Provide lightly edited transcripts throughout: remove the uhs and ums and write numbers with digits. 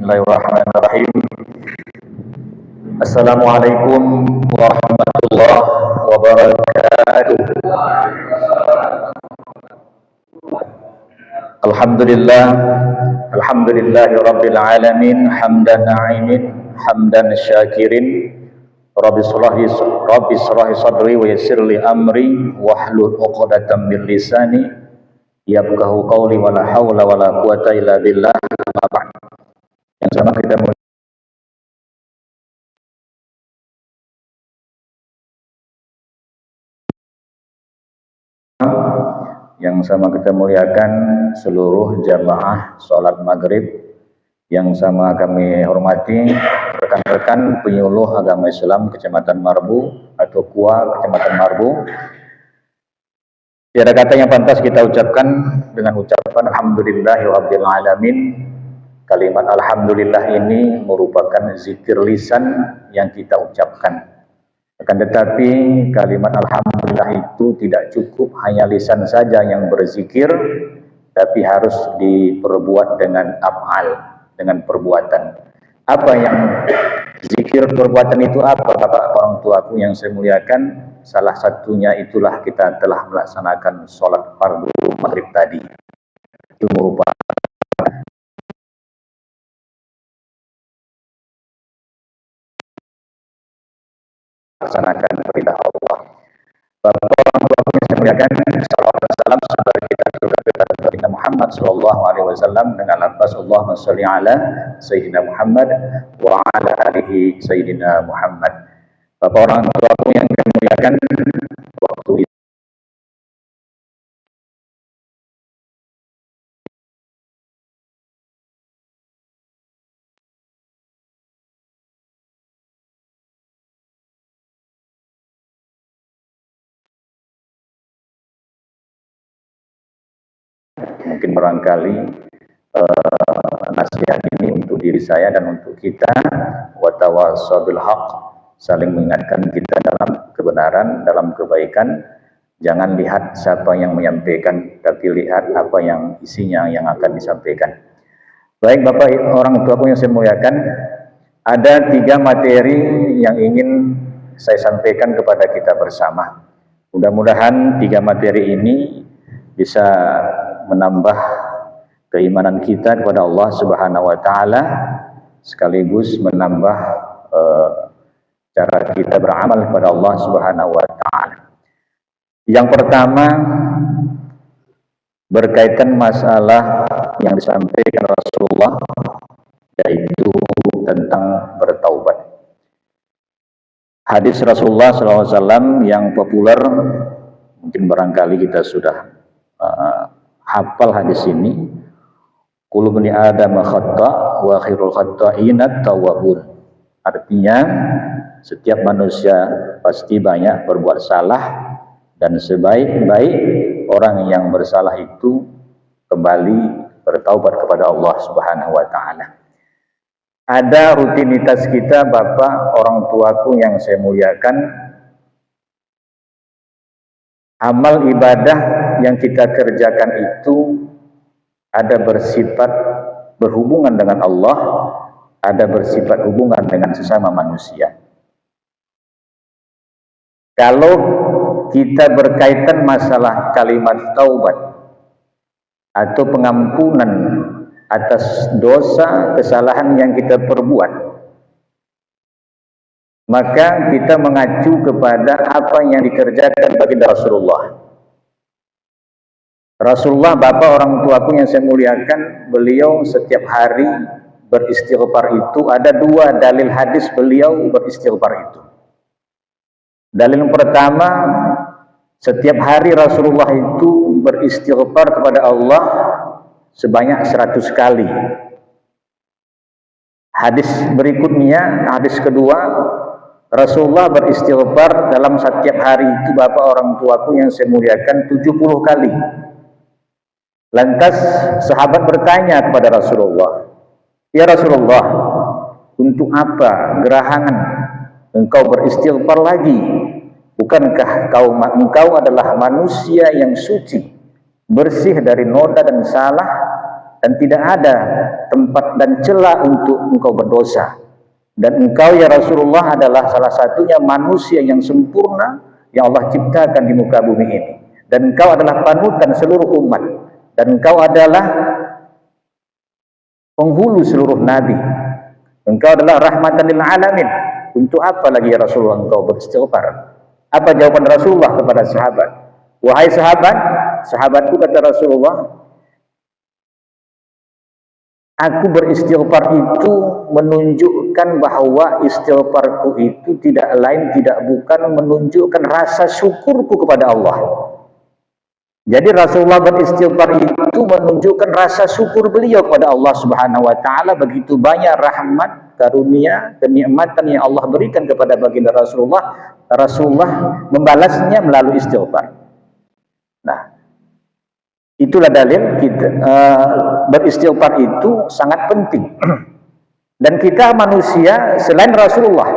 Bismillahirrahmanirrahim. Assalamualaikum warahmatullahi wabarakatuh. Alhamdulillah, alhamdulillahi alamin, hamdan na'imin, hamdan syakirin. Rabbi shrah sadri wa yassir li amri wahlul 'uqdatam min lisani yafqahu qawli wa la haula wa la quwata illa billah. Yang sama kita muliakan seluruh jamaah sholat maghrib yang sama kami hormati rekan-rekan penyuluh agama Islam Kecamatan Marbu atau KUA Kecamatan Marbu. Tiada kata yang pantas kita ucapkan dengan ucapan alhamdulillahirabbil alamin. Kalimat alhamdulillah ini merupakan zikir lisan yang kita ucapkan. Akan tetapi kalimat alhamdulillah itu tidak cukup hanya lisan saja yang berzikir, tapi harus diperbuat dengan af'al, dengan perbuatan. Apa yang zikir perbuatan itu apa, Bapak orang tuaku yang saya muliakan? Salah satunya itulah kita telah melaksanakan sholat fardu maghrib tadi. Itu merupakan laksanakan perintah Allah. Bapak orang tuaku yang saya muliakan, salawat dan salam semoga kita surga Muhammad sallallahu alaihi wasallam dengan lafaz Allahumma shalli ala sayyidina Muhammad wa ala alihi sayyidina Muhammad. Bapak orang tuaku yang saya muliakan, waktu itu mungkin barangkali nasihat ini untuk diri saya dan untuk kita, wa tawassaw bil haqq, saling mengingatkan kita dalam kebenaran, dalam kebaikan. Jangan lihat siapa yang menyampaikan, tapi lihat apa yang isinya yang akan disampaikan. Baik Bapak orang tuaku yang saya muliakan, ada 3 materi yang ingin saya sampaikan kepada kita bersama. Mudah-mudahan 3 materi ini bisa menambah keimanan kita kepada Allah Subhanahu wa taala, sekaligus menambah cara kita beramal kepada Allah Subhanahu wa taala. Yang pertama berkaitan masalah yang disampaikan Rasulullah, yaitu tentang bertaubat. Hadis Rasulullah SAW yang populer, mungkin barangkali kita sudah hafal hadis ini. Kullu bani Adam khata' wa khairul khata'ina tawwabun. Artinya setiap manusia pasti banyak berbuat salah, dan sebaik-baik orang yang bersalah itu kembali bertaubat kepada Allah Subhanahu wa taala. Ada rutinitas kita, Bapak orang tuaku yang saya muliakan, amal ibadah yang kita kerjakan itu ada bersifat berhubungan dengan Allah, ada bersifat hubungan dengan sesama manusia. Kalau kita berkaitan masalah kalimat taubat atau pengampunan atas dosa kesalahan yang kita perbuat, maka kita mengacu kepada apa yang dikerjakan baginda Rasulullah. Rasulullah, Bapak orang tuaku yang saya muliakan, beliau setiap hari beristighfar itu ada 2 dalil hadis beliau beristighfar itu. Dalil yang pertama, setiap hari Rasulullah itu beristighfar kepada Allah sebanyak 100 kali. Hadis berikutnya, hadis kedua, Rasulullah beristighfar dalam setiap hari itu, Bapak orang tuaku yang saya muliakan, 70 kali. Lantas sahabat bertanya kepada Rasulullah, "Ya Rasulullah, untuk apa gerahangan engkau beristighfar lagi? Bukankah engkau adalah manusia yang suci, bersih dari noda dan salah? dan tidak ada tempat dan celah untuk engkau berdosa. Dan engkau ya Rasulullah adalah salah satunya manusia yang sempurna yang Allah ciptakan di muka bumi ini. Dan engkau adalah panutan seluruh umat. Dan engkau adalah penghulu seluruh nabi. Engkau adalah rahmatan lil alamin. Untuk apa lagi ya Rasulullah engkau beristighfar? Apa jawaban Rasulullah kepada sahabat? Wahai sahabat, sahabatku kata Rasulullah, aku beristighfar itu menunjukkan bahwa istighfarku itu tidak lain tidak bukan menunjukkan rasa syukurku kepada Allah. Jadi Rasulullah beristighfar itu menunjukkan rasa syukur beliau kepada Allah Subhanahu wa taala, begitu banyak rahmat, karunia, kenikmatan yang Allah berikan kepada baginda Rasulullah. Rasulullah membalasnya melalui istighfar. Nah, itulah dalil kita beristighfar itu sangat penting. Dan kita manusia selain Rasulullah,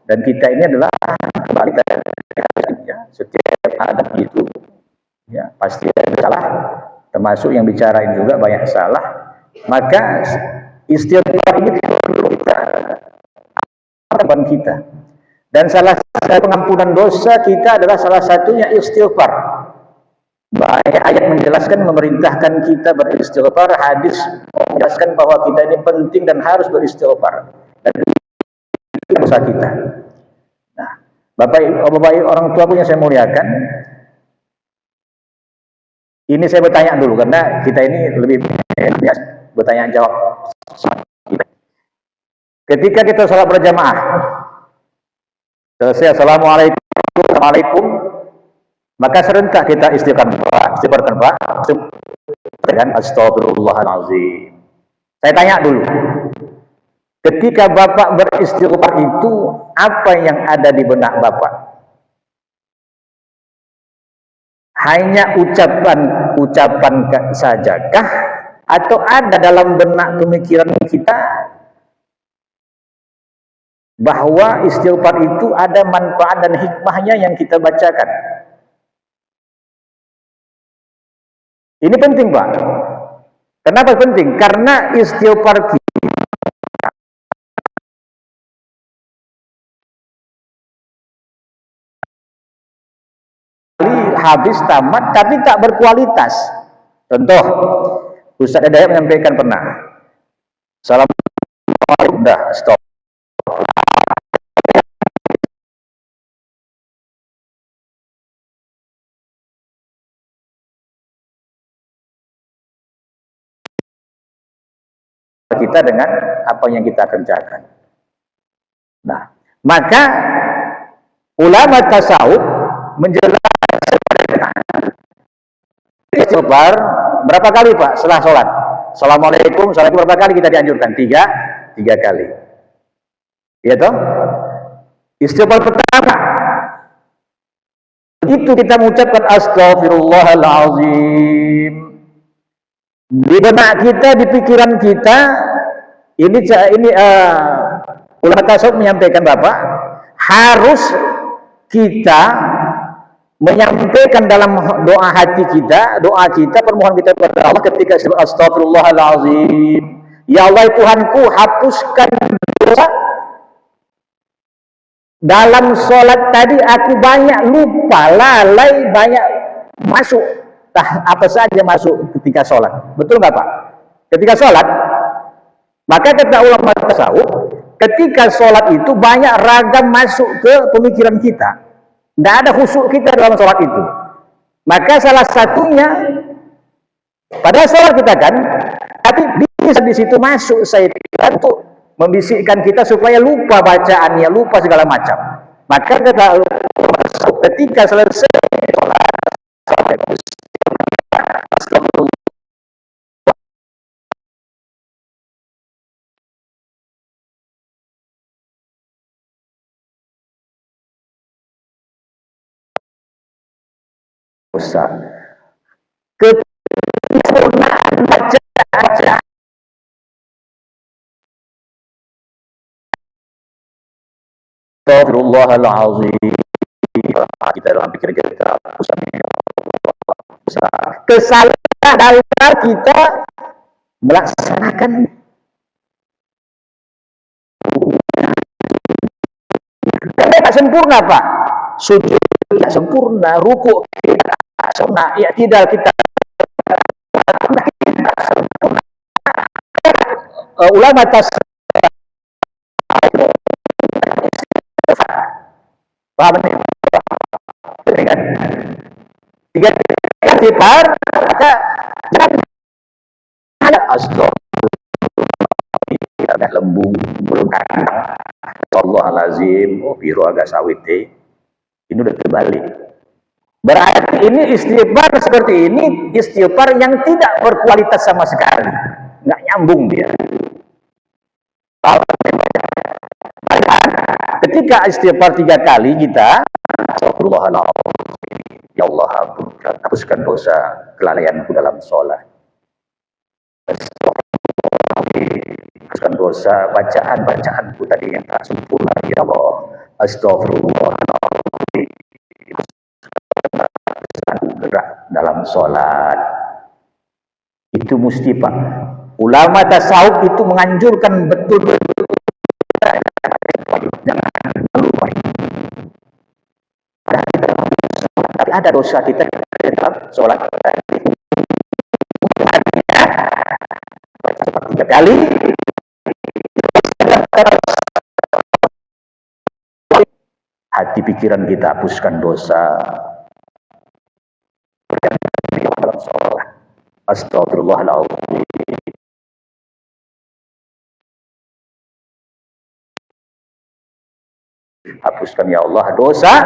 dan kita ini adalah kembali ya, setiap Adam itu ya pasti ada salah, termasuk yang bicarain juga banyak salah. Maka istighfar ini perlu kita lakukan kita. Dan salah satu pengampunan dosa kita adalah salah satunya istighfar. Banyak ayat menjelaskan, memerintahkan kita beristighfar, hadis menjelaskan bahwa kita ini penting dan harus beristighfar. Dan itu dosa kita. Nah, Bapak orang tua punya saya muliakan. Ini saya bertanya dulu karena kita ini lebih biasa bertanya jawab. Ketika kita sholat berjamaah, selesai assalamualaikum, maka serentak kita istighfar dengan astagfirullahalazim. Saya tanya dulu, ketika Bapak beristighfar itu apa yang ada di benak Bapak? Hanya ucapan sajakah, atau ada dalam benak pemikiran kita bahwa istighfar itu ada manfaat dan hikmahnya yang kita bacakan? Ini penting, Pak. Kenapa penting? Karena istighfar kita habis tamat tapi tak berkualitas. Contoh, Ustaz Hidayat menyampaikan pernah, assalamualaikum, dah stop. Kita dengan apa yang kita kerjakan. Nah, maka ulama tasawuf menjelaskan istighfar berapa kali, Pak, setelah sholat? Assalamualaikum, assalamualaikum berapa kali kita dianjurkan? Tiga kali. Ya toh? Istighfar pertama itu kita mengucapkan astagfirullahalazim. Di benak kita, di pikiran kita, ini ulama tasawuf menyampaikan, Bapak, harus kita menyampaikan dalam doa hati kita, permohonan kita kepada Allah ketika astagfirullahalazim. Ya Allah Tuhanku, hapuskan dosa. Dalam sholat tadi aku banyak lupa, lalai, banyak masuk apa saja masuk ketika sholat. Betul nggak, Pak? Ketika sholat, maka kata ulama tasawuf, ketika sholat itu banyak ragam masuk ke pemikiran kita. Tidak ada khusyuk kita dalam sholat itu. Maka salah satunya pada sholat kita kan, tapi bisa di situ masuk syaitan untuk membisikkan kita supaya lupa bacaannya, lupa segala macam. Maka kata ketika selesai sholat, kesempurnaan baca astagfirullahalazim, kita dalam pikir kita kesalahan dalam kita melaksanakan tidak sempurna, Pak. Sujud tidak sempurna, ruku tidak sempurna, i'tidal kita ulama tasawuf paham ini? Kan? Tiga istighfar, maka jangan ada astagfirullah, lembu belum kandang, Allahalazim, oh biru agak sawite, ini udah terbalik. Berarti ini istighfar seperti ini, istighfar yang tidak berkualitas sama sekali, nggak nyambung dia. Ketika istighfar 3 kali kita, astagfirullahaladzim, ya Allah ampunkan, hapuskan dosa kelalaianku dalam sholat. Hapuskan dosa bacaan-bacaanku tadi yang tak sempurna, ya Allah. Astagfirullahaladzim. Gerak dalam sholat. Itu mesti, Pak. Ulama tasawuf itu menganjurkan betul-betul jangan lupa. Tapi ada dosa kita dalam sholat. 3 kali hati pikiran kita hapuskan dosa dalam sholat. Astagfirullahaladzim. Hapuskan ya Allah dosa,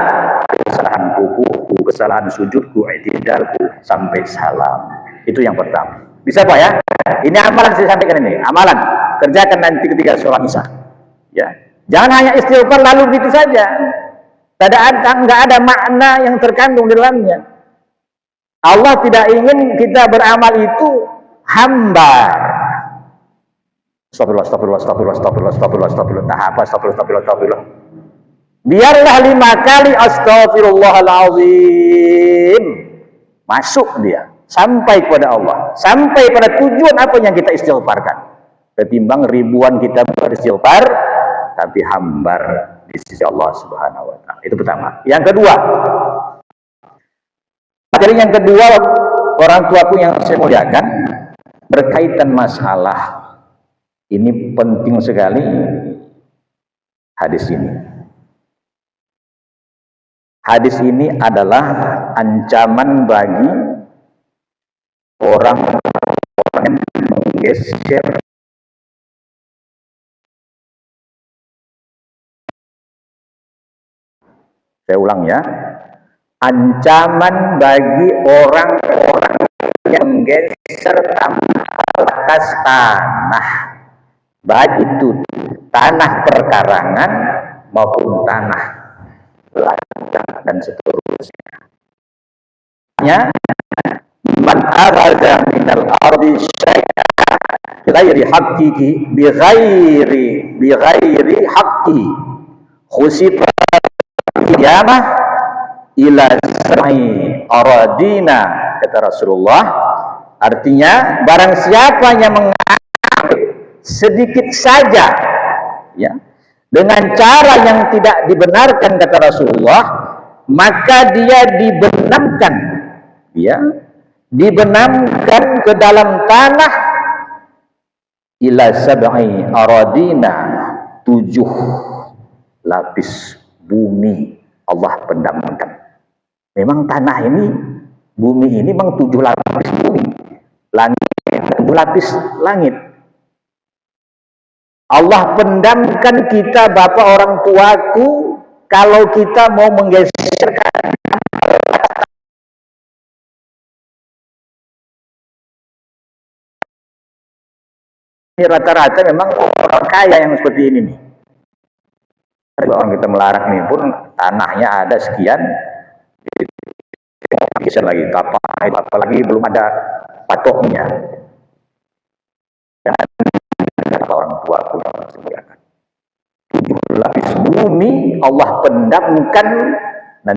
kesalahan kukuhku, kesalahan sujudku, i'tidalku sampai salam. Itu yang pertama. Bisa Pak ya? Ini amalan saya sampaikan ini. Amalan. Kerjakan nanti ketika sholat isya. Ya. Jangan hanya istighfar lalu gitu saja. Enggak ada makna yang terkandung di dalamnya. Allah tidak ingin kita beramal itu hambar. Astagfirullah, astagfirullah, astagfirullah, astagfirullah, astagfirullah, astagfirullah. Nah, apa astagfirullah, astagfirullah, astagfirullah. Biarlah 5 kali astagfirullahaladzim. Masuk dia. Sampai kepada Allah. Sampai pada tujuan apa yang kita istighfarkan. Ketimbang ribuan kita beristighfar, tapi hambar di sisi Allah Subhanahu wa ta'ala. Itu pertama. Yang kedua. Jadi yang kedua, orang tuaku yang saya muliakan, berkaitan masalah, ini penting sekali hadis ini. Hadis ini adalah ancaman bagi orang yang menggeser. Saya ulang ya. Ancaman bagi orang-orang yang menggeser atas tanah, baik itu tanah perkarangan maupun tanah ladang dan seterusnya. Man arada minal ardi syai'an bighairi haqqihi bighairi haqqi khusifa qiyamah ila sam'i aradina, kata Rasulullah. Artinya barang siapa yang mengambil sedikit saja ya dengan cara yang tidak dibenarkan, kata Rasulullah, maka dia dibenamkan, ya, dibenamkan ke dalam tanah ila sab'i aradina, 7 lapis bumi Allah pendamkan. Memang tanah ini, bumi ini memang 7 lapis bumi, langit 7 lapis langit. Allah pendamkan kita, bapak orang tuaku, kalau kita mau menggeserkan. Ini rata-rata memang orang kaya yang seperti ini nih. Orang kita melarang ini pun tanahnya ada sekian, bisa lagi apalagi belum ada patoknya. Dan orang tua pun disediakan 7 lapis bumi Allah pendamkan, dan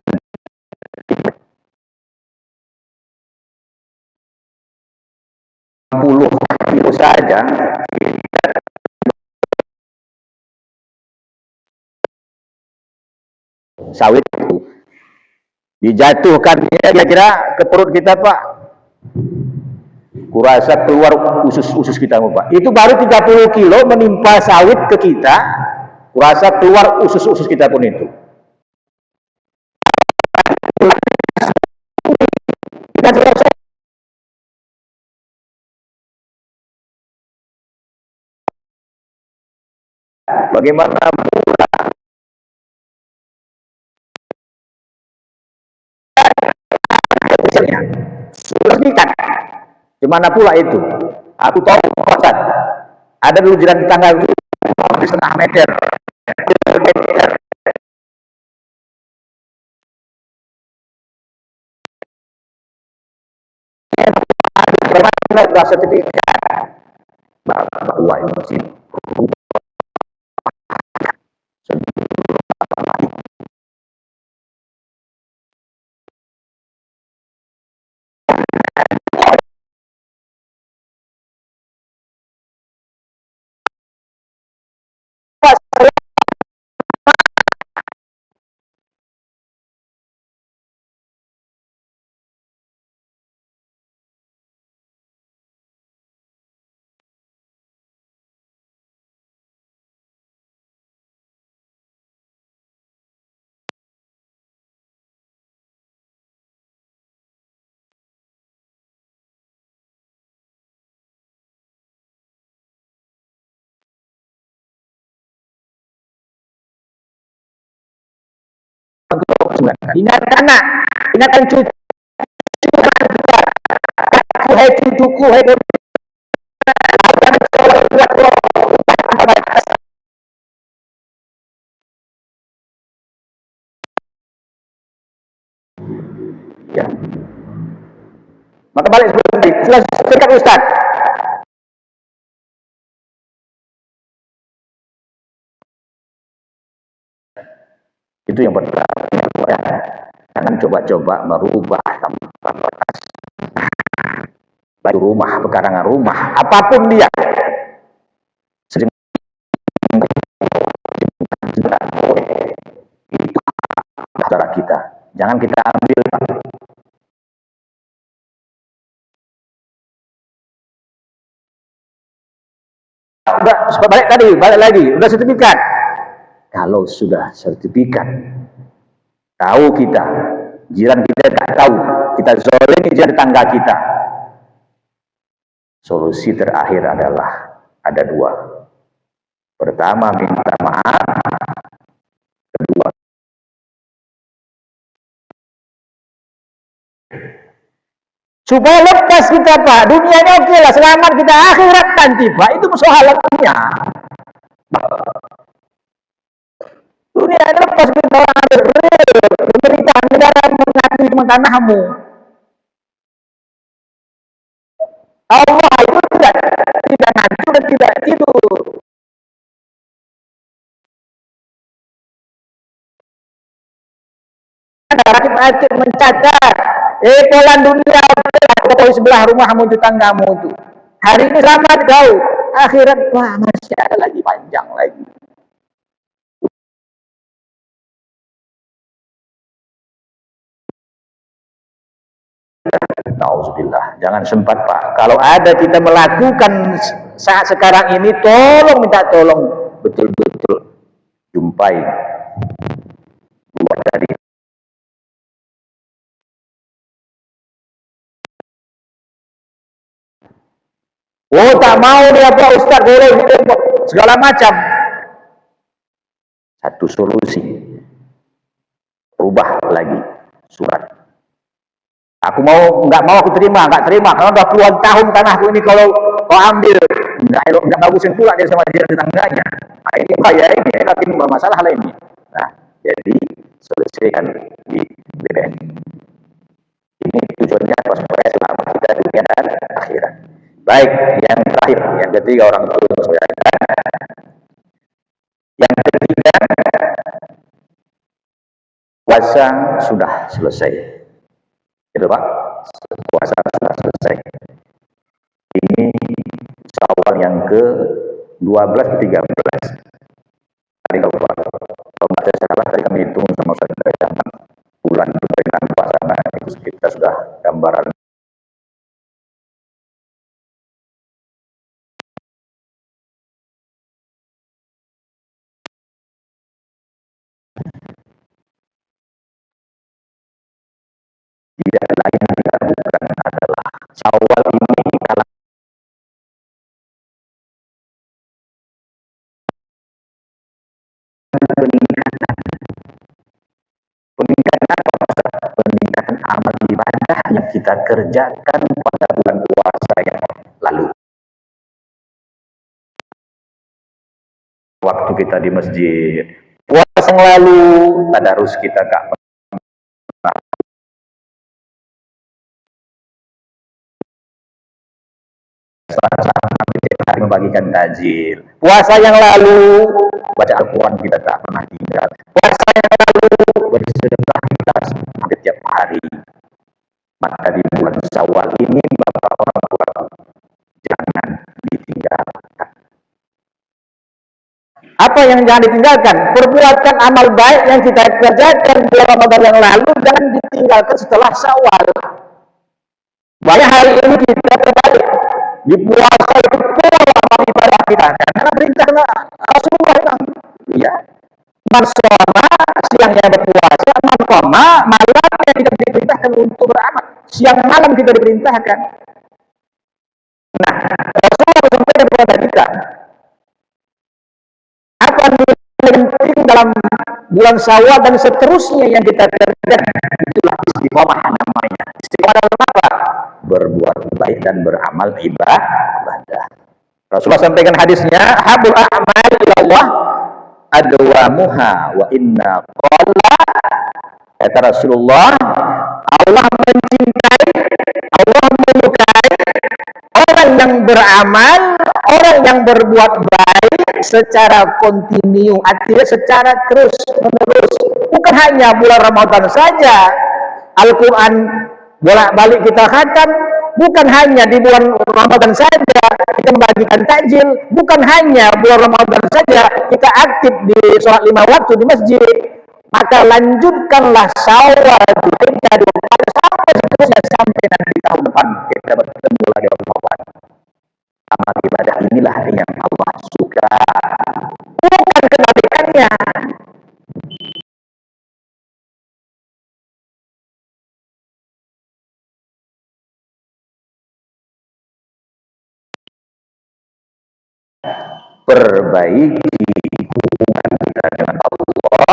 10 kilo saja sawit itu dijatuhkan kira-kira ke perut kita Pak, kurasa keluar usus-usus kita Pak. Itu baru 30 kilo menimpa sawit ke kita, kurasa keluar usus-usus kita pun itu. Bagaimana sudah ikan gimana pula itu, aku tahu Ustaz, ada dulu jiran tetangga itu setengah meter rasa sertifikat bahwa itu sih ingatkan anak, ingatkan cucu, hai cucuku, hai ya. Maka balik seperti selesai Ustaz. Itu yang pertama. Jangan coba-coba merubah tampilan bekas baju rumah, pekarangan rumah, apapun dia. Itu saudara kita. Jangan kita ambil. Balik lagi, udah sertifikat. Kalau sudah sertifikat, tahu kita, jiran kita tak tahu, kita zolimi jiran tetangga kita. Solusi terakhir adalah ada dua. Pertama, minta maaf. Kedua, supaya lepas kita Pak, dunianya oke lah, selamat kita, akhirat nanti Pak, itu persoalannya. Dunia lepas kita pemerintahan negara mengakui cuma tanahmu. Allah itu tidak hancur dan tidak tidur. Rakit-rakit mencatat, polan dunia pokoknya sebelah rumahmu itu tanggamu itu. Hari ini selamat kau, akhirat wah masih ada lagi panjang lagi. Nauzubillah, jangan sempat Pak. Kalau ada kita melakukan saat sekarang ini, tolong minta tolong betul-betul jumpai buat tadi. Oh tak mau dia Pak Ustaz, boleh segala macam. Satu solusi, rubah lagi surat. Aku mau, nggak mau aku terima, nggak terima. Karena udah puluhan tahun tanahku ini kalau kau ambil, nggak bagusin pula dia sama dia tetangganya. Nah ini bahaya, ini lagi bermasalah lah ini. Nah jadi selesaikan di BBM. Ini tujuannya supaya selamat kita dunia dan akhirat. Baik, yang terakhir, yang ketiga orang tua yang ketiga, puasa sudah selesai. Itu Pak, puasa sudah selesai. Ini insya ke-12 13. Hari kalau nggak salah tadi kami hitung sama saudara zaman bulan dengan pasangan itu kita sudah gambaran. Tidak lain tidak bukan adalah Syawal ini kalau peningkatan amal ibadah yang kita kerjakan pada bulan puasa yang lalu. Waktu kita di masjid puasa yang lalu, tadarus kita gak hari membagikan tajil. Puasa yang lalu baca Al-Quran kita tak pernah tinggal. Puasa yang lalu bersedekah kita hampir tiap hari. Maka di bulan Syawal ini Bapak orang tua jangan ditinggalkan. Apa yang jangan ditinggalkan? Perbuatan amal baik yang kita kerjakan bulan Ramadan yang lalu jangan ditinggalkan setelah Syawal. Banyak hari ini kita terbalik. Di puasa itu pola amal ibadah kita karena perintah Rasulullah bilang, ya, man shoma siangnya berpuasa, man qoma malamnya kita diperintahkan untuk beramal. Siang malam kita diperintahkan. Nah, Rasulullah sampaikan kepada kita, apa yang penting dalam bulan Syawal dan seterusnya yang kita kerjakan, itulah istiqomah namanya. Istiqomah dalam apa? Berbuat baik dan beramal ibadah. Rasulullah sampaikan hadisnya, habul a'mal ilallah adwamuha wa inna qala, kata Rasulullah, Allah mencintai, Allah menyukai orang yang beramal, orang yang berbuat baik secara kontinu, artinya secara terus menerus, bukan hanya bulan Ramadan saja. Al-Quran bolak-balik kita khatam, bukan hanya di bulan Ramadan saja kita membagikan takjil, bukan hanya bulan Ramadan saja kita aktif di sholat 5 waktu di masjid. Maka lanjutkanlah Syawal sampai seterusnya sampai nanti tahun depan kita bertemu lagi Ramadan. Amal ibadah inilah yang Allah suka, bukan kebalikannya. Perbaiki hubungan kita dengan Allah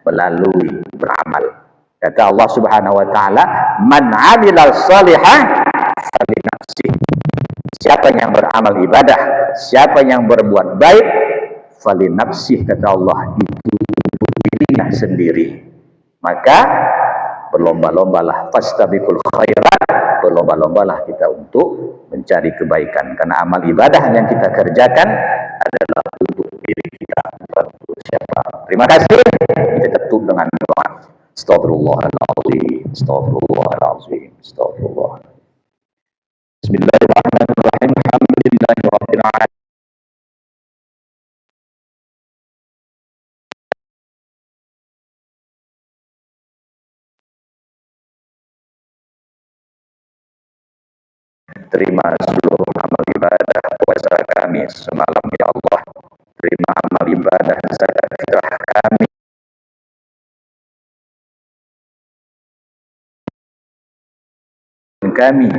melalui beramal. Kata Allah Subhanahu wa taala, "Man 'amila shalihah falinafsih." Siapa yang beramal ibadah, siapa yang berbuat baik, falinafsih, kata Allah, itu untuk dirinya sendiri. Maka berlomba-lombalah, fastabiqul khairat, berlomba-lombalah kita untuk mencari kebaikan, karena amal ibadah yang kita kerjakan adalah untuk diri kita, bukan untuk siapa. Terima kasih. Kita tutup dengan doa. Astagfirullahaladzim, astagfirullahaladzim, astagfirullah. Bismillahirrahmanirrahim. Alhamdulillahirabbil alamin. Terima seluruh amal ibadah puasa kami semalam, ya Allah. Terima amal ibadah zakat fitrah kami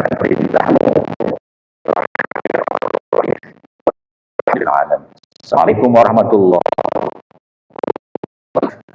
dari perintahmu. Assalamualaikum warahmatullahi wabarakatuh.